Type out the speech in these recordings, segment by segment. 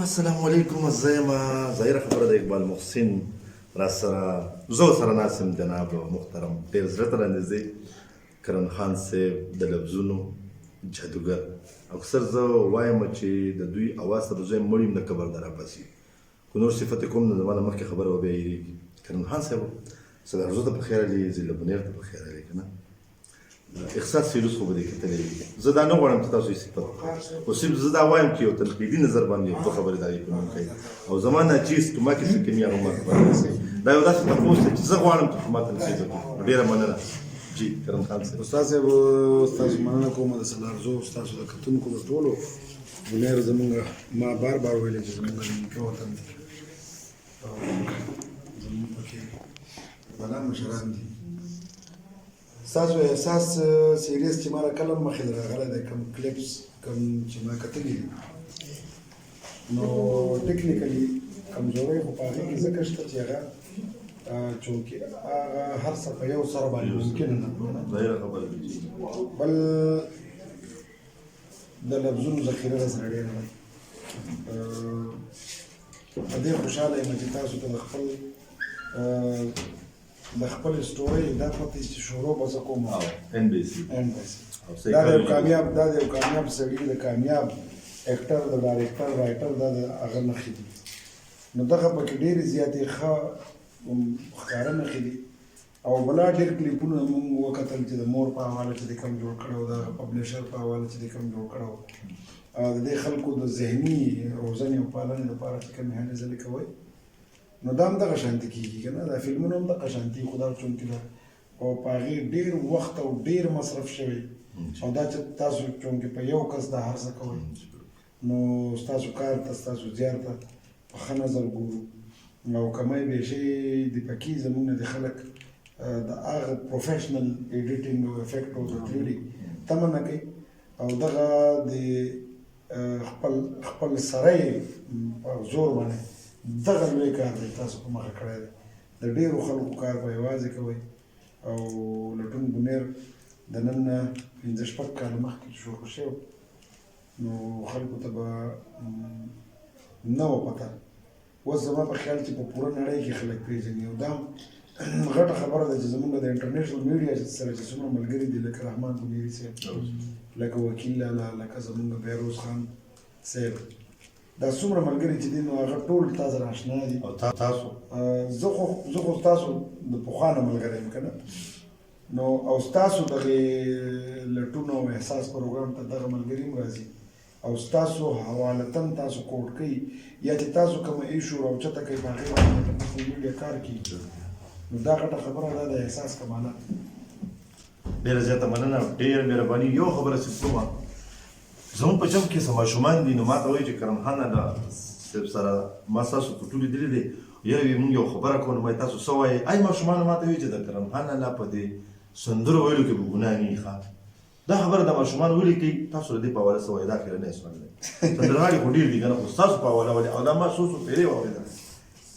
السلام علیکم. زه یم ظاهره خبره د اقبال محسن را سره زه سره ناست یم جناب محترم ډېر زړه ته رانږدې کرن خان صاحب د لفظونو جادوګر. اکثر زه وایم چې د دوی اواز سره زه مړ یم د قبر نه راپاڅي خو نور صفت کوم نه زما نه مخکې خبره به بیا هېرېږي. کرن خان صاحب صدرزو ته په خیر علي ضلع بنیر ته په خیر علي که نه احساس فیروز خو به دې کتلی وي. زه دا نه غواړم چې تاسو یې صفت خو صرف زه دا وایم چې یو تنقیدي نظر باندې دوه خبرېداري په نوم کوي او زما ناچیز که ما کې څه کمي هغه ما خبره رسوي. دا یو داسې تپوس دی چې زه غواړم چې ما ته نصیحت وکړي. ډېره مننه جي کرم خان صاحب. استاد صاحب ستاسو مننه کوم د سلارزو ستاسو د کتونکو د ټولو بنیر زمونږ ما بار بار ویلې چې زمونږ د نیکه وطن دی او زمونږ پکې بلا مشران دي. ستاسو احساس سیریس چې ما را کله مخې ته راغلی دی کوم کلیپس کوم چې ما کتلي دي نو ټکنیکلي کمزورۍ خو په هغې کې ځکه شته چې هغه چونکې هغه هر څه په یو سره باندې ممکنه نه ظاهره خبره ده بل د لفظونو ذخیره راسره ډېره ده. په دې خوشحاله یم چې تاسو ته د خپل سټورۍ دا پته چې شروع به زه کوم ان بي سي دا د یو کامیاب سړي د کامیاب اکټر د ډایرکټر رایټر دا د هغه نښې دي. نو دغه پکې ډېرې زیاتې ښه ښکاره نښې دي او بلا ډېر کلیپونه مونږ وکتل چې د مور په حواله چې د کوم جوړ کړی و د پبلیشر په حواله چې د کوم جوړ کړی و د دې خلکو د ذهني روزنې او پالنې لپاره چې کومې هلې ځلې کوئ نو دا هم دغه شانتې کېږي که نه دا فلمونه هم دغه شانتي خو دا چونکې ده او په هغې ډېر وخت او ډېر مصرف شوی او دا چې تاسو چونکې په یو کس دا هر څه کوئ نو ستاسو کار ته ستاسو زیار ته په ښه نظر ګورو او کمی بیشی د پکې زمونږ نه د خلک د هغه پروفیشنل ایډیټینګ او افیکټ او د تیوري تمه نه کوي او دغه د خپل سری په زور باندې دغه لوی کار دی تاسو په مخه کړی دی. د ډېرو خلکو کار به یوازې کوئ او لټون بنیر د نن نه 15-16 کاله مخکې شروع شوی نو خلکو ته به نه وه پته. اوس زما په خیال چې په پوره نړۍ کې خلک پېژني او دا غټه خبره ده چې زمونږ د انټرنیشنل میډیا سره چې څومره ملګري دي لکه رحمان بنیري صاحب لکه وکیل لالا لکه زمونږ بهروز خان صاحب دا څومره ملګري چې دي نو هغه ټول تا سره اشنا دي. او تاسو زه خو ستاسو د پخوانه ملګری یم که نه نو او ستاسو دغې لټون او احساس پروګرام ته دغه ملګري هم راځي او ستاسو حوالتن تاسو کوډ کوي یا چې تاسو کومه ایشو راوچته کوي په هغې باندې په سوشل میډیا کار کېږي نو دا غټه خبره ده د احساس کمالات. ډېره زیاته مننه ډېره مهرباني. یو خبره چې کومه زموږ په جمع کې څه ماشومان دي نو ما ته وایي چې کرم خان صاحب سره ما ستاسو فوټو لیدلي دی یاره وي مونږ یو خبره کوو نو تاسو څه وایئ ای ماشومانو ما ته وایي چې د کرم خان الله په دې سندرو ویلو کې به ګناه نه وي ښه دا خبره د ماشومان ولیکئ تاسو د دې په حواله څه وایئ دا خیرنی سوال دی. سندرغاړي خو ډېر دي که نه خو ستاسو په حواله ولې او دا ما څو پیرې واورېدل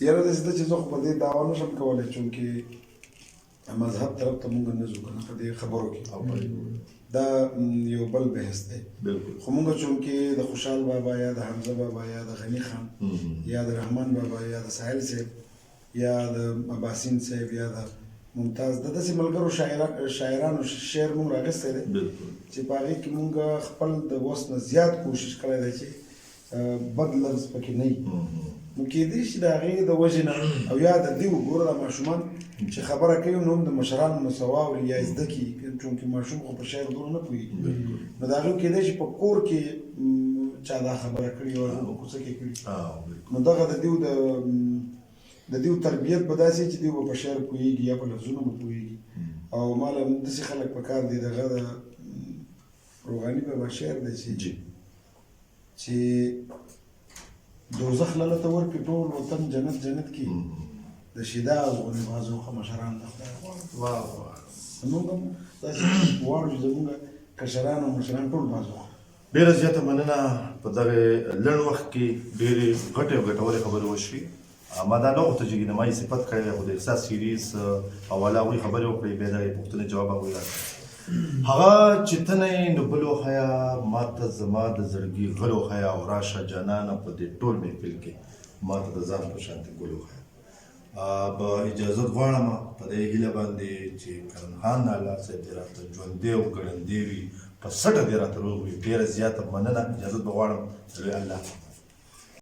یاره داسې ده چې زه خو په دې دعوا نه شم کولی چونکې مذهب طرف ته مونږ نه ځو که نه په دې خبرو کې دا یو بل بحث دی خو مونږ چونکې د خوشحال بابا یا د حمزه بابا یا د غني خان یا د رحمان بابا یا د ساحل صاحب یا د اباسین صاحب یا د ممتاز د داسې ملګرو شاعرانو شعر مونږ راغستی دی چې په هغې کې مونږ خپل د وس نه زیات کوشش کړی دی چې بد لفظ پکې نه وي نو کېدای شي د هغې د وجې نه او یا د دې وګوره د ماشومان چې خبره کوي نو هم د مشرانو نه څه واوري یا یې زده کړي چونکې ماشوم خو په شعر دومره نه پوهېږي نو د هغې کېدای شي په کور کې چا دا خبره کړې وه په کوڅه کې کړي نو دغه د دیو تربیت به داسې چې دیو به په شعر پوهېږي یا په لفظونو به پوهېږي او ماله داسې خلک په کار دي دغه د روغاني بابا شعر دی چې دوزخ لاله ته ورکړي ټول وطن جنت جنت کې د شیدا غونې بازو ښه مشران د خدای زمونږ هم داسې غواړو چې زمونږ کشران او مشران ټول بازو. ډېره زیاته مننه. په دغه لنډ وخت کې ډېرې غټې او ګټورې خبرې وشوې. ما دا نه غوښته چې نمایي صفت کړی خو د احساس سیریز حواله هغوی خبرې وکړې بیا د هغې پوښتنې جواب هغوی راکړه هغه چې ته نه یې نو بل وښیه ما ما ته زما د زړګي غل وښیه او راشه جانانه په دې ټول محفل کې ما ته د ځان په شانتې ګل وښیه. به اجازت غواړم په دې هیله باندې چې کرن خان نالا صاحب دې راته ژوندی او ګړندی وي، په سټه دې راته روغ وي. ډېره زیاته مننه، اجازت به غواړم. الله